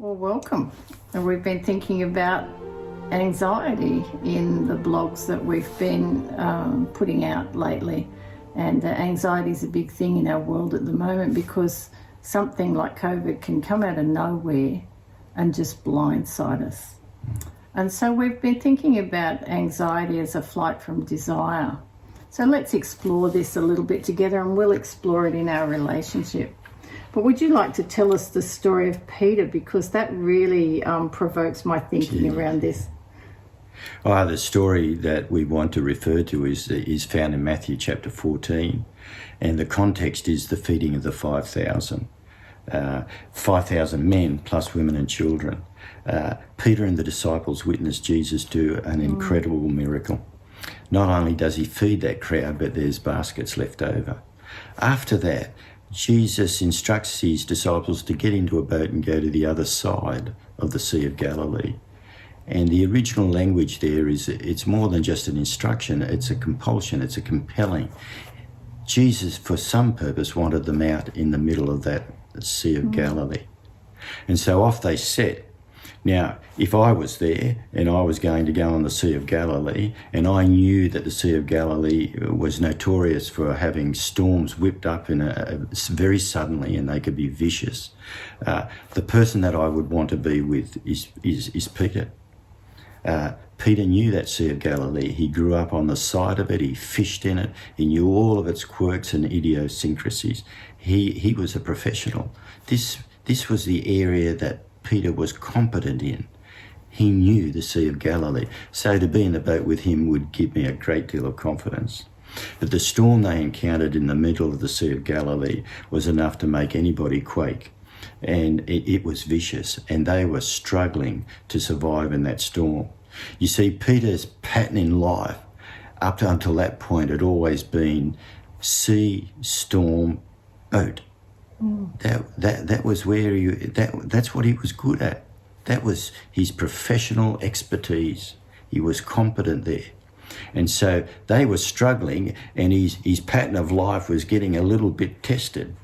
Well, welcome. And we've been thinking about anxiety in the blogs that we've been putting out lately. And anxiety is a big thing in our world at the moment because something like COVID can come out of nowhere and just blindside us. And so we've been thinking about anxiety as a flight from desire. So let's explore this a little bit together, and we'll explore it in our relationship. But would you like to tell us the story of Peter, because that really provokes my thinking around this? The story that we want to refer to is found in Matthew chapter 14, and the context is the feeding of the 5,000. 5,000 men plus women and children. Peter and the disciples witnessed Jesus do an incredible miracle. Not only does he feed that crowd, but there's baskets left over. After that, Jesus instructs his disciples to get into a boat and go to the other side of the Sea of Galilee. And the original language there it's more than just an instruction, it's a compulsion, it's a compelling. Jesus, for some purpose, wanted them out in the middle of that Sea of Galilee. And so off they set. Now, if I was there and I was going to go on the Sea of Galilee, and I knew that the Sea of Galilee was notorious for having storms whipped up very suddenly, and they could be vicious, the person that I would want to be with is Peter. Peter knew that Sea of Galilee. He grew up on the side of it. He fished in it. He knew all of its quirks and idiosyncrasies. He was a professional. This was the area that Peter was competent in. He knew the Sea of Galilee. So to be in the boat with him would give me a great deal of confidence. But the storm they encountered in the middle of the Sea of Galilee was enough to make anybody quake. And it was vicious, and they were struggling to survive in that storm. You see, Peter's pattern in life up until that point had always been sea, storm, boat. That was where that's what he was good at. That was his professional expertise. He was competent there. And so they were struggling, and his pattern of life was getting a little bit tested.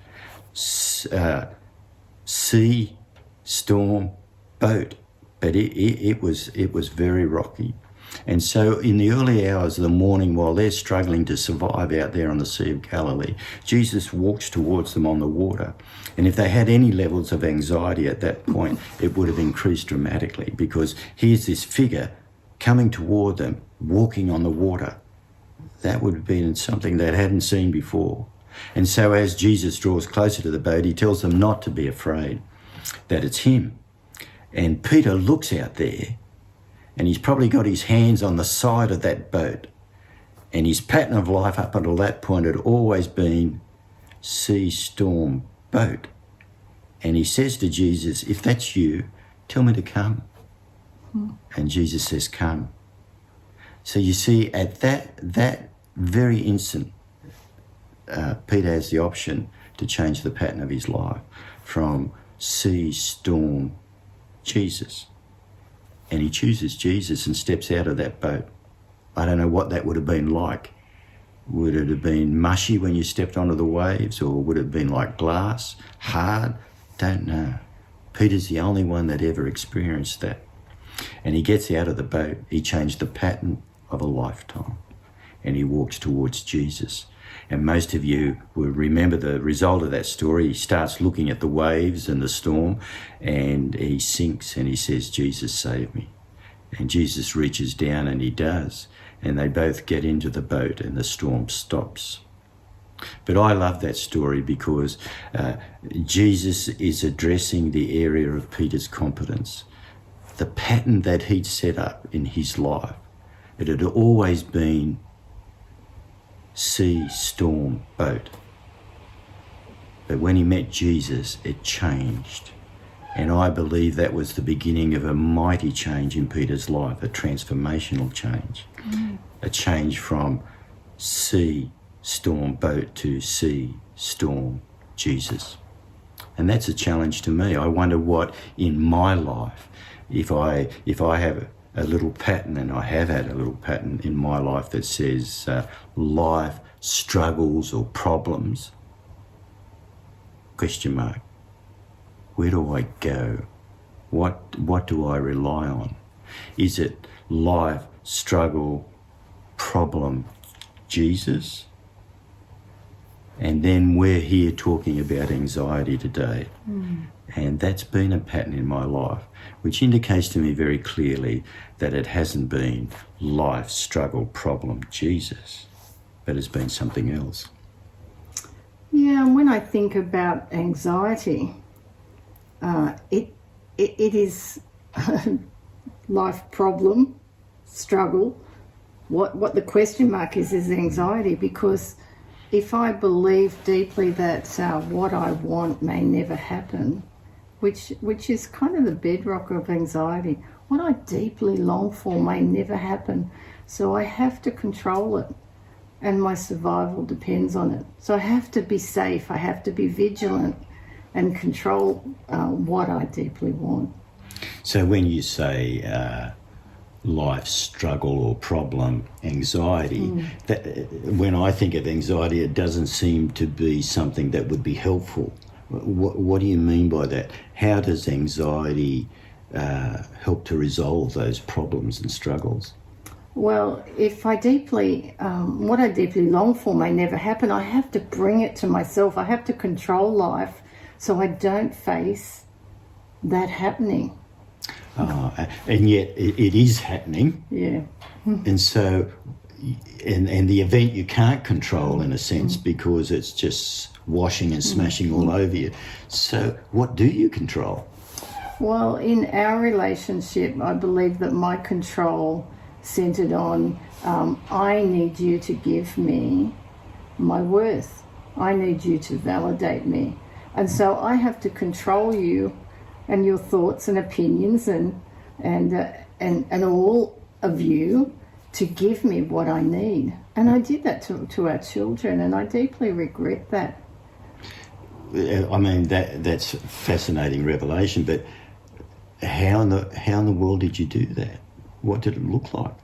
Sea, storm, boat. But it was very rocky. And so in the early hours of the morning, while they're struggling to survive out there on the Sea of Galilee, Jesus walks towards them on the water. And if they had any levels of anxiety at that point, it would have increased dramatically, because here's this figure coming toward them, walking on the water. That would have been something they hadn't seen before. And so as Jesus draws closer to the boat, he tells them not to be afraid, that it's him. And Peter looks out there, and he's probably got his hands on the side of that boat. And his pattern of life up until that point had always been sea, storm, boat. And he says to Jesus, if that's you, tell me to come. And Jesus says, come. So you see, at that very instant, Peter has the option to change the pattern of his life from sea, storm, Jesus. And he chooses Jesus and steps out of that boat. I don't know what that would have been like. Would it have been mushy when you stepped onto the waves, or would it have been like glass, hard? Don't know. Peter's the only one that ever experienced that. And he gets out of the boat. He changed the pattern of a lifetime, and he walks towards Jesus. And most of you will remember the result of that story. He starts looking at the waves and the storm, and he sinks, and he says, Jesus, save me. And Jesus reaches down, and he does. And they both get into the boat, and the storm stops. But I love that story because Jesus is addressing the area of Peter's competence. The pattern that he'd set up in his life, it had always been sea, storm, boat. But when he met Jesus, it changed. And I believe that was the beginning of a mighty change in Peter's life, a transformational change. A change from sea, storm, boat to sea, storm, Jesus. And that's a challenge to me. I wonder what in my life, if I have a little pattern, and I have had a little pattern in my life that says life struggles or problems, question mark. Where do I go What do I rely on? Is it life, struggle, problem, Jesus? And then we're here talking about anxiety today. And that's been a pattern in my life, which indicates to me very clearly that it hasn't been life, struggle, problem, Jesus, but it's been something else. Yeah, and when I think about anxiety, it is life problem, struggle. What the question mark is anxiety, because if I believe deeply that what I want may never happen, which is kind of the bedrock of anxiety, what I deeply long for may never happen, so I have to control it, and my survival depends on it. So I have to be safe, I have to be vigilant and control what I deeply want. So when you say life, struggle or problem, anxiety, that, when I think of anxiety, it doesn't seem to be something that would be helpful. What do you mean by that? How does anxiety help to resolve those problems and struggles? Well, if I deeply, what I deeply long for may never happen, I have to bring it to myself. I have to control life so I don't face that happening. And yet it is happening. Yeah. And so, and the event you can't control in a sense because it's just washing and smashing all over you. So what do you control? Well, in our relationship, I believe that my control centered on I need you to give me my worth. I need you to validate me. And so I have to control you and your thoughts and opinions and all of you to give me what I need. And I did that to our children, and I deeply regret that. I mean, that's a fascinating revelation, but how in the world did you do that? What did it look like?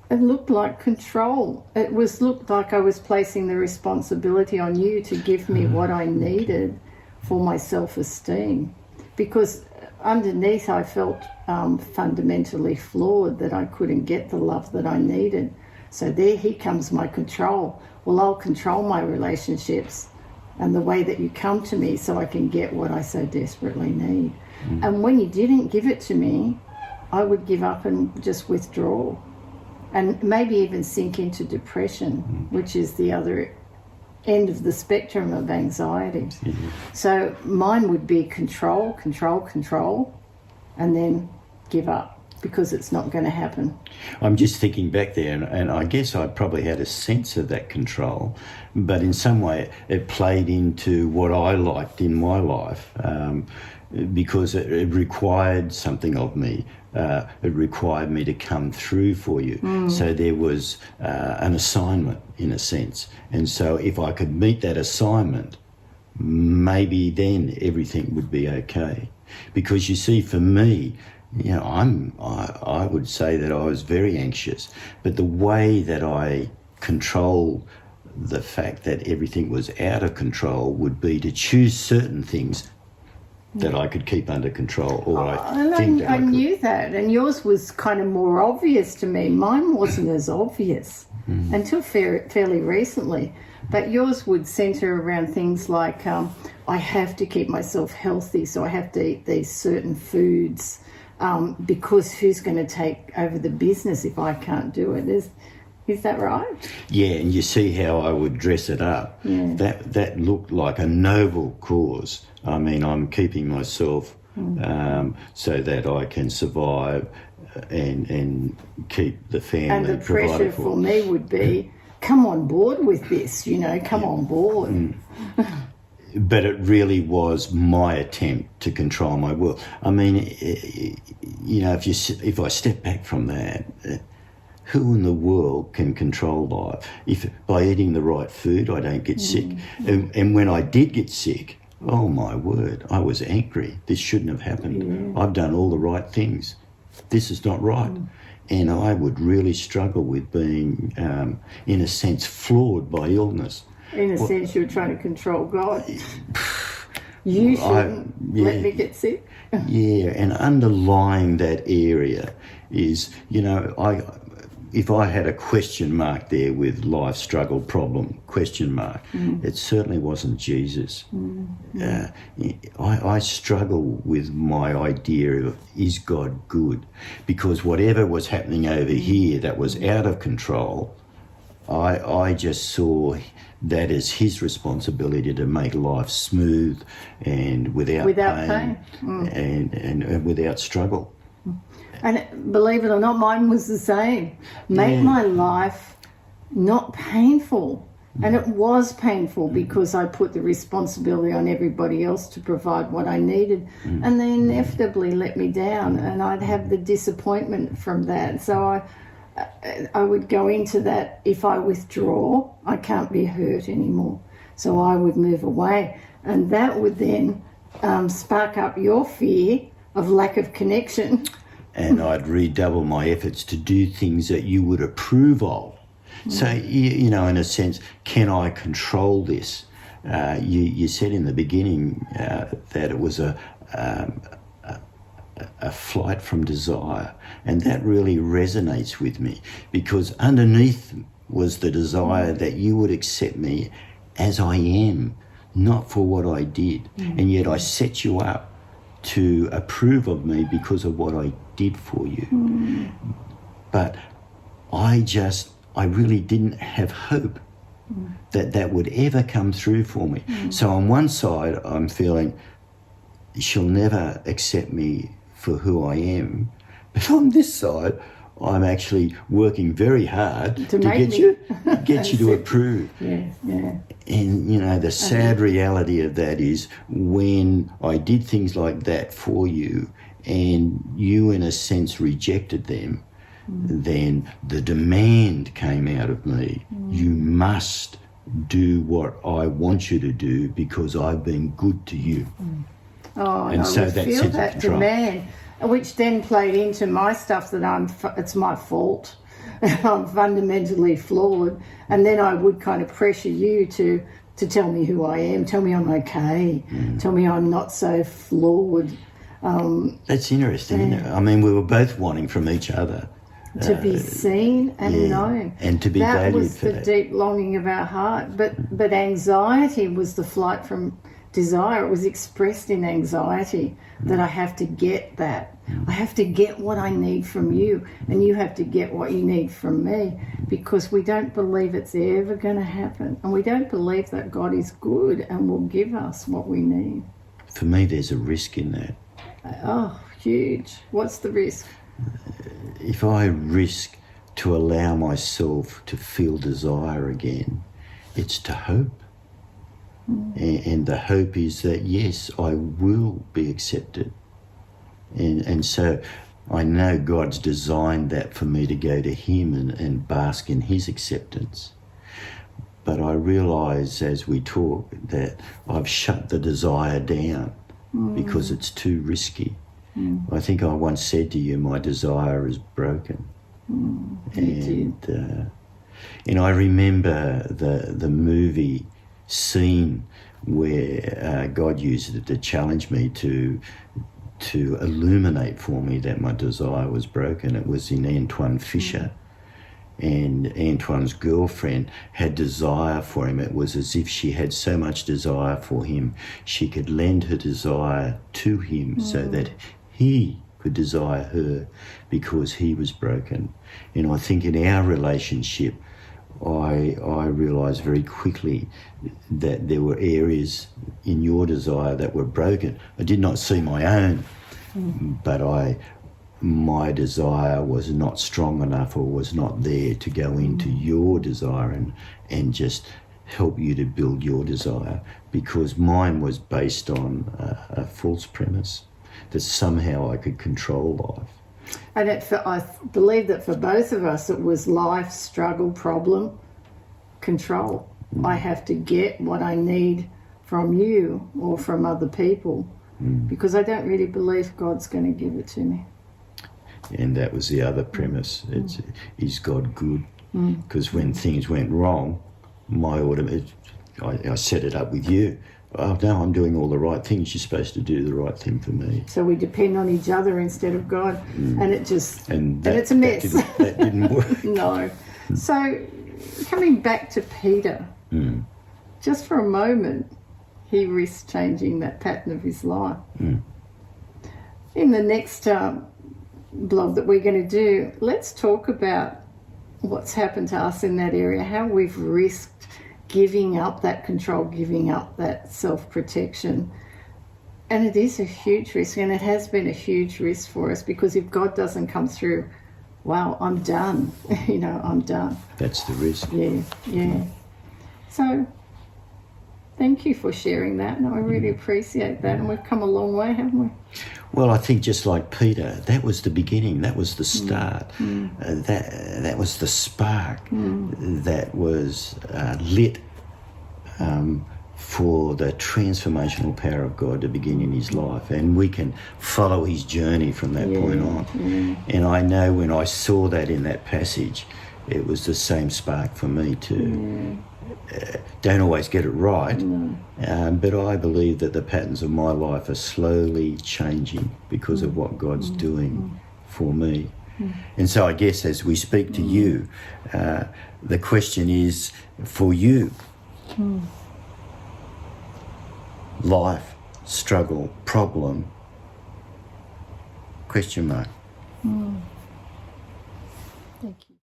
It looked like control. It looked like I was placing the responsibility on you to give me what I needed for my self-esteem. Because underneath I felt fundamentally flawed, that I couldn't get the love that I needed. So there comes my control. Well, I'll control my relationships and the way that you come to me so I can get what I so desperately need. And when you didn't give it to me, I would give up and just withdraw. And maybe even sink into depression, which is the other end of the spectrum of anxiety. So mine would be control, and then give up because it's not going to happen. I'm just thinking back there, and I guess I probably had a sense of that control, but in some way it played into what I liked in my life because it required something of me. It required me to come through for you. So there was an assignment in a sense. And so if I could meet that assignment, maybe then everything would be okay. Because you see, for me, you know, I would say that I was very anxious, but the way that I controlled the fact that everything was out of control would be to choose certain things that I could keep under control, or I knew that, and yours was kind of more obvious to me. Mine wasn't as obvious until fairly recently, but yours would centre around things like I have to keep myself healthy, so I have to eat these certain foods because who's going to take over the business if I can't do it? Is that right? Yeah, and you see how I would dress it up. Yeah. That looked like a noble cause. I mean, I'm keeping myself so that I can survive and keep the family and the pressure for me would be, come on board with this, come on board. But it really was my attempt to control my will. I mean, if I step back from that, who in the world can control life? If by eating the right food I don't get sick, and when I did get sick, oh my word, I was angry. This shouldn't have happened. Yeah. I've done all the right things. This is not right. And I would really struggle with being, in a sense, flawed by illness. In a sense, you're trying to control God. You shouldn't let me get sick. Yeah, and underlying that area is, if I had a question mark there with life struggle problem, question mark, it certainly wasn't Jesus. I struggle with my idea of, is God good? Because whatever was happening over here that was out of control, I just saw that as his responsibility to make life smooth and without pain. And without struggle. And believe it or not, mine was the same. Make my life not painful. And it was painful because I put the responsibility on everybody else to provide what I needed. And they inevitably let me down, and I'd have the disappointment from that. So I would go into that, if I withdraw, I can't be hurt anymore. So I would move away. And that would then spark up your fear of lack of connection. And I'd redouble my efforts to do things that you would approve of. So, in a sense, can I control this? You said in the beginning that it was a flight from desire, and that really resonates with me, because underneath was the desire that you would accept me as I am, not for what I did. And yet I set you up to approve of me because of what I did for you. But I really didn't have hope that would ever come through for me. So on one side, I'm feeling she'll never accept me for who I am. But on this side, I'm actually working very hard to get you to approve. Yeah. And, the sad reality of that is when I did things like that for you and you, in a sense, rejected them, then the demand came out of me. You must do what I want you to do because I've been good to you. Oh, and so that feel that demand, which then played into my stuff that it's my fault. I'm fundamentally flawed. And then I would kind of pressure you to tell me who I am, tell me I'm okay, tell me I'm not so flawed. That's interesting, isn't it? I mean, we were both wanting from each other. To be seen and known. And to be valued for that. That was the deep longing of our heart. But anxiety was the flight from desire. It was expressed in anxiety that I have to get that. I have to get what I need from you, and you have to get what you need from me, because we don't believe it's ever going to happen, and we don't believe that God is good and will give us what we need. For me, there's a risk in that. Oh, huge. What's the risk? If I risk to allow myself to feel desire again, it's to hope. And the hope is that, yes, I will be accepted. And so I know God's designed that for me to go to him and bask in his acceptance. But I realise as we talk that I've shut the desire down because it's too risky. I think I once said to you, my desire is broken. And I remember the movie scene where God used it to challenge me to illuminate for me that my desire was broken. It was in Antoine Fisher, and Antoine's girlfriend had desire for him. It was as if she had so much desire for him, she could lend her desire to him so that he could desire her because he was broken. And I think in our relationship, I realised very quickly that there were areas in your desire that were broken. I did not see my own, but my desire was not strong enough or was not there to go into your desire and just help you to build your desire, because mine was based on a false premise that somehow I could control life. And I believe that for both of us it was life, struggle, problem, control. I have to get what I need from you or from other people because I don't really believe God's going to give it to me. And that was the other premise. Is God good? Because when things went wrong, I set it up with you. oh no, I'm doing all the right things. You're supposed to do the right thing for me. So we depend on each other instead of God, and it just And it's a mess. That didn't work. No. So coming back to Peter, just for a moment, he risked changing that pattern of his life. In the next blog that we're going to do, let's talk about what's happened to us in that area, how we've risked giving up that control, giving up that self-protection. And it is a huge risk, and it has been a huge risk for us, because if God doesn't come through, wow, I'm done. I'm done. That's the risk. Yeah. So thank you for sharing that, and I really appreciate that. And we've come a long way, haven't we? Well, I think just like Peter, that was the beginning. That was the start. That was the spark that was lit for the transformational power of God to begin in his life. And we can follow his journey from that point on. And I know when I saw that in that passage, it was the same spark for me too. Don't always get it right, but I believe that the patterns of my life are slowly changing because of what God's doing for me. And so I guess as we speak to you, the question is for you. Life, struggle, problem, question mark. Thank you.